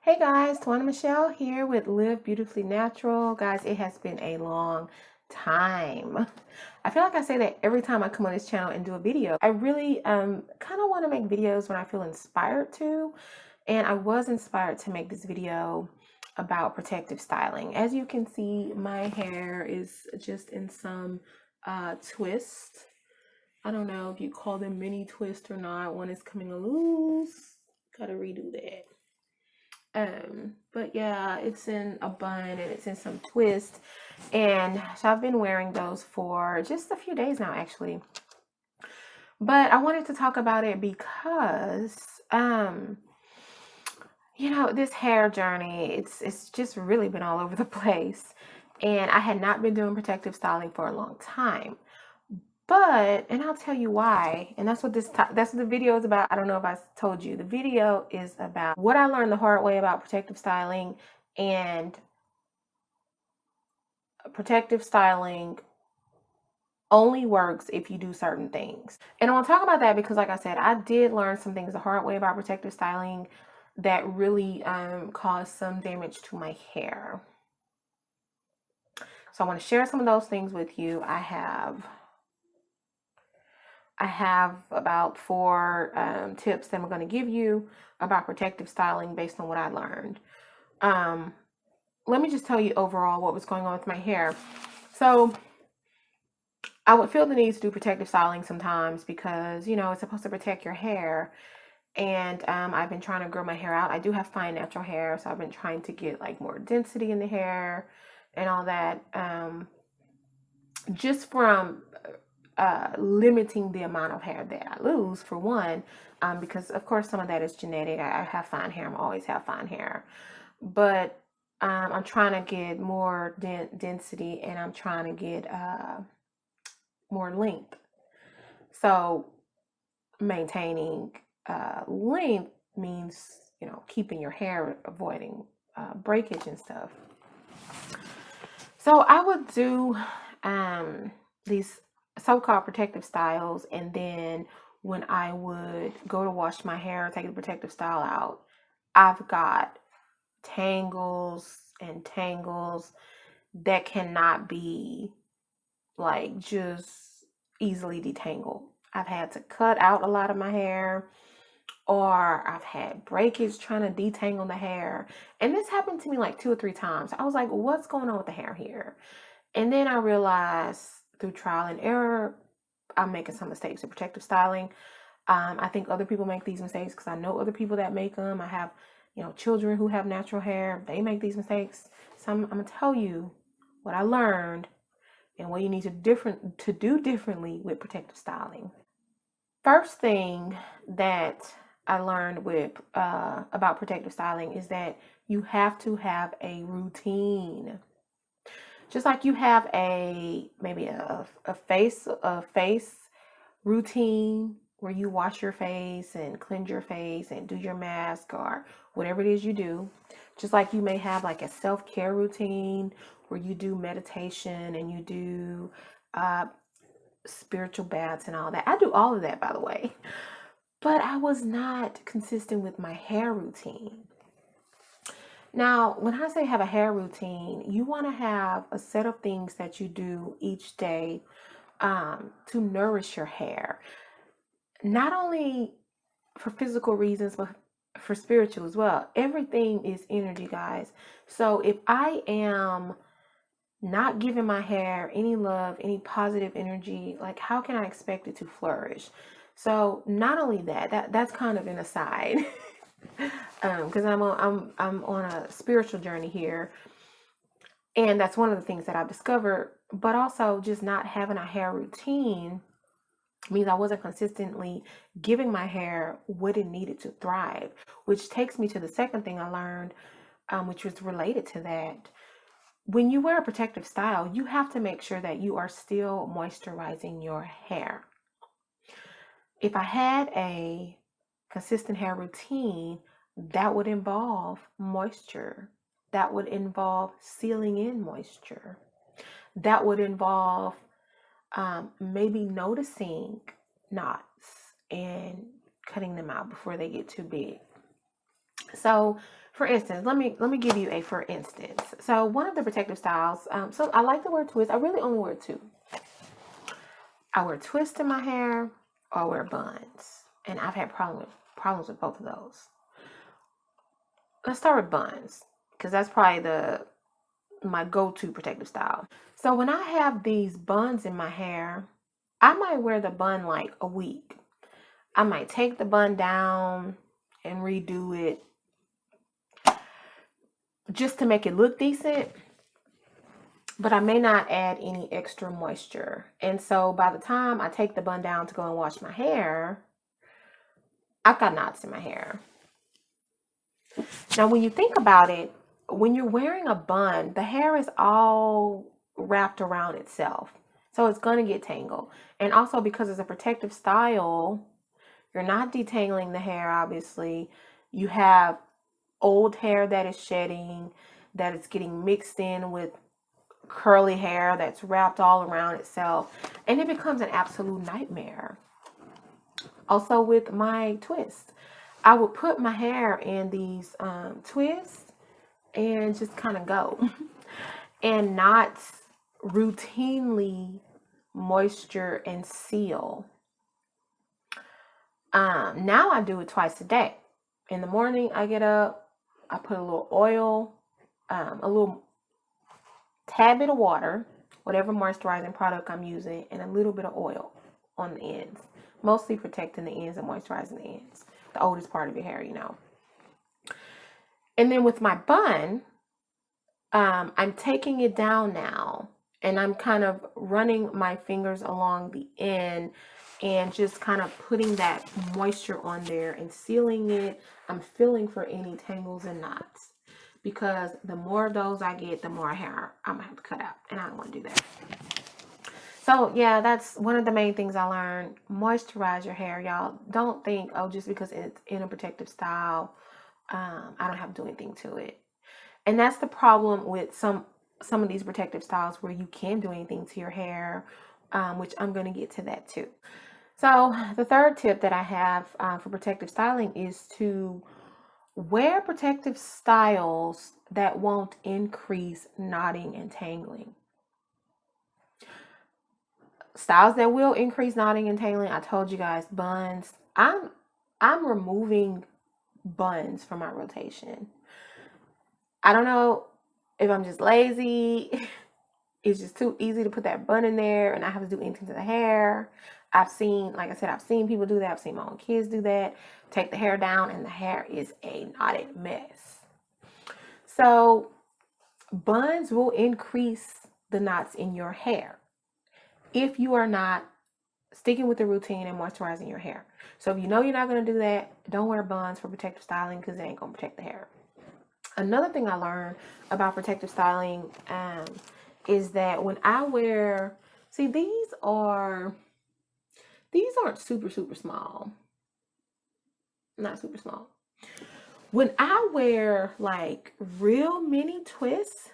Hey guys, Tawana Michelle here with Live Beautifully Natural. Guys, it has been a long time. I feel like I say that every time I come on this channel and do a video. I really kind of want to make videos when I feel inspired to. And I was inspired to make this video about protective styling. As you can see, my hair is just in some twist. I don't know if you call them mini twist or not. One is coming loose. Gotta redo that. But yeah, it's in a bun and it's in some twist, and so I've been wearing those for just a few days now actually. But I wanted to talk about it because you know, this hair journey, it's just really been all over the place, and I had not been doing protective styling for a long time. But, and I'll tell you why, and that's what that's what the video is about. I don't know if I told you. The video is about what I learned the hard way about protective styling, and protective styling only works if you do certain things. And I want to talk about that because, like I said, I did learn some things the hard way about protective styling that really caused some damage to my hair. So I want to share some of those things with you. I have about 4 tips that I'm going to give you about protective styling based on what I learned. Let me just tell you overall what was going on with my hair. So I would feel the need to do protective styling sometimes because, you know, it's supposed to protect your hair. And I've been trying to grow my hair out. I do have fine natural hair, so I've been trying to get like more density in the hair and all that. Just from limiting the amount of hair that I lose, for one, because of course some of that is genetic. I have fine hair. I'm always have fine hair, but I'm trying to get more density, and I'm trying to get more length. So maintaining length means, you know, keeping your hair, avoiding breakage and stuff. So I would do these so-called protective styles, and then when I would go to wash my hair, take the protective style out, I've got tangles and tangles that cannot be like just easily detangled. I've had to cut out a lot of my hair, or I've had breakage trying to detangle the hair. And this happened to me like 2 or 3 times. I was like, what's going on with the hair here? And then I realized through trial and error, I'm making some mistakes in protective styling. I think other people make these mistakes because I know other people that make them. I have, you know, children who have natural hair. They make these mistakes. So I'm going to tell you what I learned and what you need to do differently with protective styling. First thing that I learned with about protective styling is that you have to have a routine. Just like you have maybe a face routine where you wash your face and cleanse your face and do your mask or whatever it is you do. Just like you may have like a self-care routine where you do meditation and you do spiritual baths and all that. I do all of that, by the way. But I was not consistent with my hair routine. Now, when I say have a hair routine, you want to have a set of things that you do each day to nourish your hair. Not only for physical reasons, but for spiritual as well. Everything is energy, guys. So if I am not giving my hair any love, any positive energy, like how can I expect it to flourish? So not only that's kind of an aside, because I'm on a spiritual journey here, and that's one of the things that I've discovered. But also, just not having a hair routine means I wasn't consistently giving my hair what it needed to thrive, which takes me to the second thing I learned, which was related to that. When you wear a protective style, you have to make sure that you are still moisturizing your hair. If I had a consistent hair routine, that would involve moisture. That would involve sealing in moisture. That would involve maybe noticing knots and cutting them out before they get too big. So For instance, let me give you a for instance. So one of the protective styles, so I like to wear twists. I really only wear two. I wear twists in my hair or I wear buns. And I've had problems with both of those. Let's start with buns, because that's probably my go-to protective style. So when I have these buns in my hair, I might wear the bun like a week. I might take the bun down and redo it just to make it look decent, but I may not add any extra moisture. And so by the time I take the bun down to go and wash my hair, I've got knots in my hair. Now, when you think about it, when you're wearing a bun, the hair is all wrapped around itself. So it's going to get tangled. And also because it's a protective style, you're not detangling the hair, obviously. You have old hair that is shedding, that is getting mixed in with curly hair that's wrapped all around itself. And it becomes an absolute nightmare. Also with my twists, I would put my hair in these twists and just kind of go and not routinely moisture and seal. Now I do it twice a day. In the morning, I get up, I put a little oil, a little tad bit of water, whatever moisturizing product I'm using, and a little bit of oil on the ends, mostly protecting the ends and moisturizing the ends, the oldest part of your hair, you know. And then with my bun, I'm taking it down now, and I'm kind of running my fingers along the end and just kind of putting that moisture on there and sealing it. I'm feeling for any tangles and knots, because the more of those I get, the more hair I'm gonna have to cut out, and I don't want to do that. So yeah, that's one of the main things I learned. Moisturize your hair, y'all. Don't think, oh, just because it's in a protective style, I don't have to do anything to it. And that's the problem with some of these protective styles, where you can do anything to your hair, which I'm going to get to that too. So the third tip that I have for protective styling is to wear protective styles that won't increase knotting and tangling. Styles that will increase knotting and tangling, I told you guys, buns. I'm removing buns from my rotation. I don't know if I'm just lazy. It's just too easy to put that bun in there and not have to do anything to the hair. I've seen, like I said, I've seen people do that. I've seen my own kids do that. Take the hair down and the hair is a knotted mess. So buns will increase the knots in your hair if you are not sticking with the routine and moisturizing your hair. So if you know you're not going to do that, don't wear buns for protective styling, because it ain't going to protect the hair. Another thing I learned about protective styling is that when I wear, see, these aren't super small. Not super small. When I wear like real mini twists,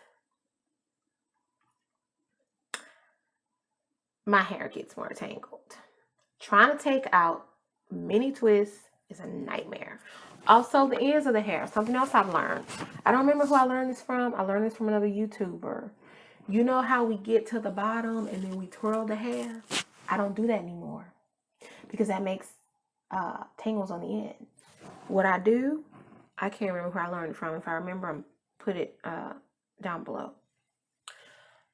my hair gets more tangled. Trying to take out mini twists is a nightmare. Also, the ends of the hair, something else I've learned. I don't remember who I learned this from. I learned this from another YouTuber. You know how we get to the bottom and then we twirl the hair? I don't do that anymore, because that makes tangles on the end. What I do, I can't remember who I learned it from. If I remember, I'll put it down below.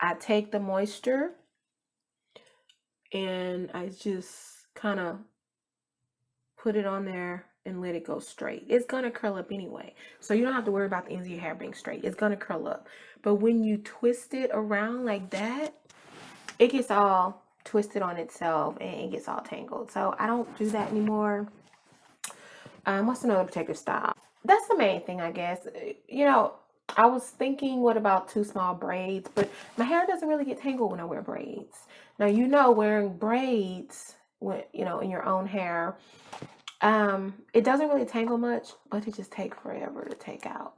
I take the moisture and I just kind of put it on there and let it go straight. It's going to curl up anyway. So you don't have to worry about the ends of your hair being straight. It's going to curl up. But when you twist it around like that, it gets all twisted on itself and it gets all tangled. So I don't do that anymore. What's another protective style? That's the main thing, I guess. You know, I was thinking, what about too small braids? But my hair doesn't really get tangled when I wear braids. Now, you know, wearing braids, when, you know, in your own hair, it doesn't really tangle much, but it just takes forever to take out.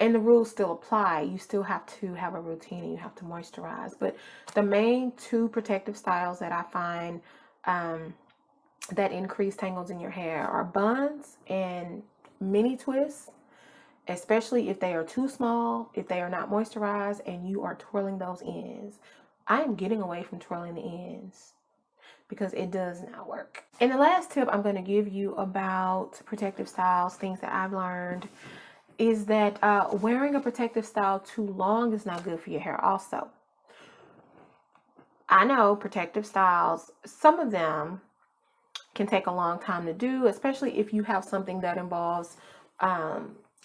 And the rules still apply. You still have to have a routine and you have to moisturize. But the main two protective styles that I find that increase tangles in your hair are buns and mini twists. especially if they are too small, if they are not moisturized and you are twirling those ends. I am getting away from twirling the ends because it does not work. And the last tip I'm going to give you about protective styles, things that I've learned, is that wearing a protective style too long is not good for your hair also. I know protective styles, some of them can take a long time to do, especially if you have something that involves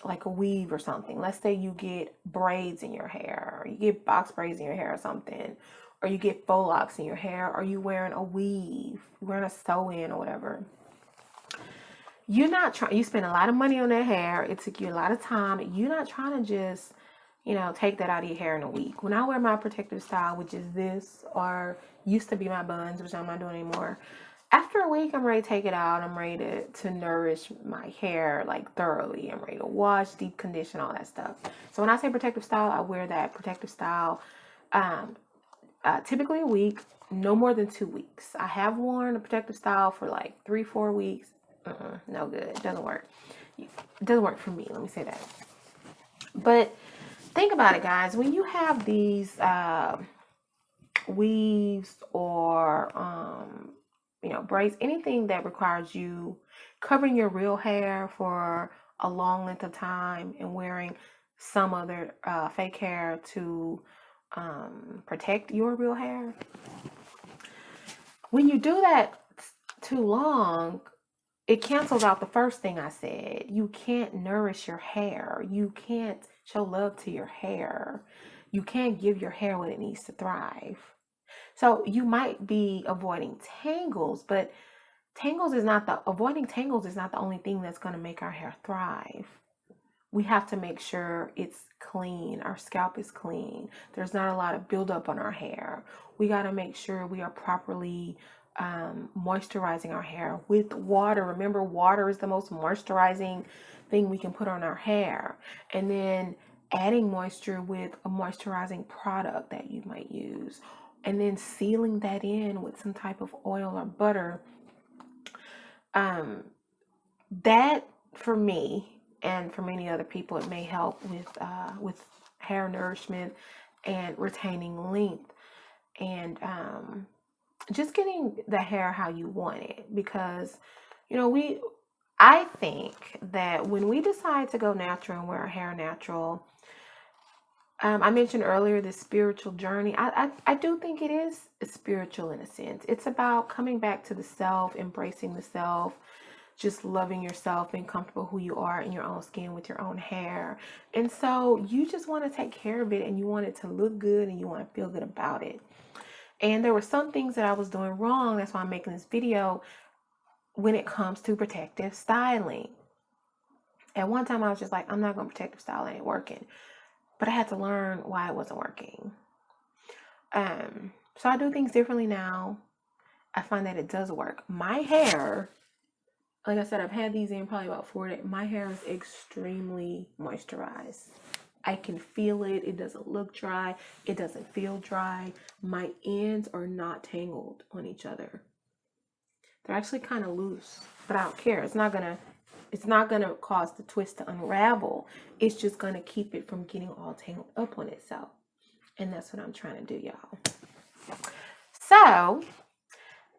like a weave or something. Let's say you get braids in your hair, or you get box braids in your hair or something, or you get faux locks in your hair, or you wearing a weave, you're wearing a sew-in or whatever. You're not trying, you spend a lot of money on that hair. It took you a lot of time. You're not trying to just, you know, take that out of your hair in a week. When I wear my protective style, which is this, or used to be my buns, which I'm not doing anymore, after a week, I'm ready to take it out. I'm ready to nourish my hair like thoroughly. I'm ready to wash, deep condition, all that stuff. So when I say protective style, I wear that protective style typically a week, no more than 2 weeks. I have worn a protective style for like 3-4 weeks. No good. It doesn't work. It doesn't work for me. Let me say that. But think about it, guys. When you have these weaves or you know, braids, anything that requires you covering your real hair for a long length of time and wearing some other fake hair to protect your real hair, when you do that too long, it cancels out the first thing I said. You can't nourish your hair. You can't show love to your hair. You can't give your hair what it needs to thrive. So you might be avoiding tangles, but avoiding tangles is not the only thing that's going to make our hair thrive. We have to make sure it's clean. Our scalp is clean. There's not a lot of buildup on our hair. We got to make sure we are properly moisturizing our hair with water. Remember, water is the most moisturizing thing we can put on our hair. And then adding moisture with a moisturizing product that you might use. And then sealing that in with some type of oil or butter. That, for me, and for many other people, it may help with hair nourishment and retaining length and just getting the hair how you want it. Because, you know, I think that when we decide to go natural and wear our hair natural, I mentioned earlier this spiritual journey. I do think it is spiritual in a sense. It's about coming back to the self, embracing the self, just loving yourself, being comfortable who you are in your own skin with your own hair. And so you just want to take care of it, and you want it to look good, and you want to feel good about it. And there were some things that I was doing wrong. That's why I'm making this video when it comes to protective styling. At one time I was just like, I'm not going to protective style, it ain't working. But I had to learn why it wasn't working. So I do things differently now. I find that it does work. My hair, like I said, I've had these in probably about 4 days. My hair is extremely moisturized. I can feel it. It doesn't look dry. It doesn't feel dry. My ends are not tangled on each other. They're actually kind of loose, but I don't care. It's not gonna cause the twist to unravel. It's just gonna keep it from getting all tangled up on itself. And that's what I'm trying to do, y'all. So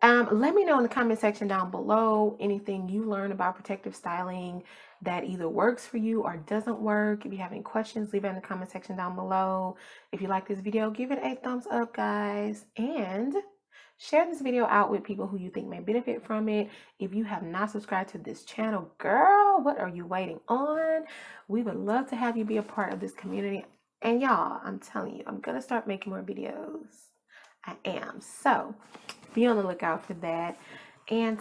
let me know in the comment section down below anything you learn about protective styling that either works for you or doesn't work. If you have any questions, leave it in the comment section down below. If you like this video, give it a thumbs up, guys, and share this video out with people who you think may benefit from it. If you have not subscribed to this channel, girl, what are you waiting on? We would love to have you be a part of this community. And y'all, I'm telling you, I'm gonna start making more videos. I am. So be on the lookout for that. And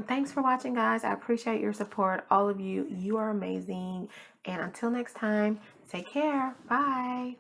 thanks for watching, guys. I appreciate your support. All of you, you are amazing. And until next time, take care. Bye.